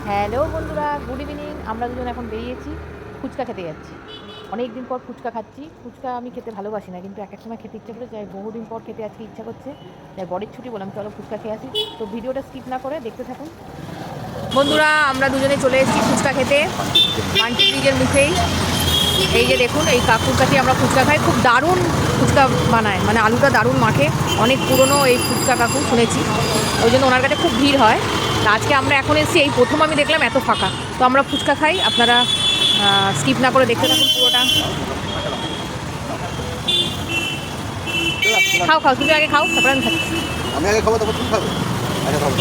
Hello বন্ধুরা, good evening. আমরা দুজন এখন বেরিয়েছি, ফুচকা খেতে যাচ্ছি। অনেক দিন পর ফুচকা খাচ্ছি। ফুচকা আমি খেতে ভালোবাসি না, কিন্তু এক এক সময় খেতে ইচ্ছা করে যাই। বহুদিন পর খেতে আজকে ইচ্ছা করছে, তাই বরের ছুটি বললাম চলো ফুচকা খেয়ে আসি। তো ভিডিওটা স্কিপ না করে দেখতে থাকুন। বন্ধুরা, আমরা দুজনে চলে এসেছি ফুচকা খেতে মান্টি ব্রিজের মুখেই। এই যে দেখুন, এই কাকুর কাছে আমরা ফুচকা খাই। খুব দারুণ ফুচকা বানায়, মানে আলুটা দারুণ মাখে। অনেক পুরনো এই ফুচকা কাকু, শুনেছি, ওই জন্য ওনার কাছে খুব ভিড় হয়। তা আজকে আমরা এখন এসেছি, এই প্রথম আমি দেখলাম এত ফাঁকা। তো আমরা ফুচকা খাই, আপনারা স্কিপ না করে দেখতে থাকুন পুরোটা। খাও খাও, তুমি আগে খাও, তারপরে আমি খাচ্ছি। আমি আগে খাবো, তারপর তুমি খাবে। আগে খাবো।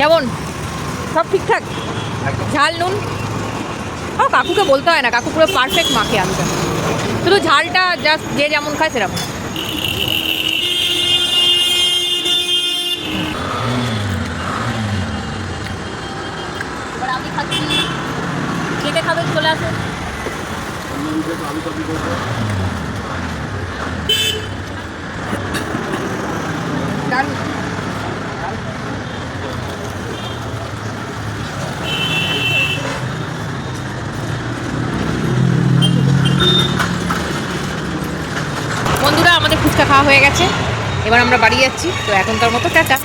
কেমন? সব ঠিকঠাক? ঝাল নুন ও কাকুকে বলতে হয় না, কাকু পুরো পারফেক্ট মাখে আলুটা। শুধু ঝালটা জাস্ট যে যেমন খায় সেরকম। এবার আমি খাচ্ছি, খেতে খাবে চলে আসুন। দারুণ। বন্ধুরা, আমাদের ফুচকা খাওয়া হয়ে গেছে, এবার আমরা বাড়ি যাচ্ছি। তো এখনকার মতো টাটা।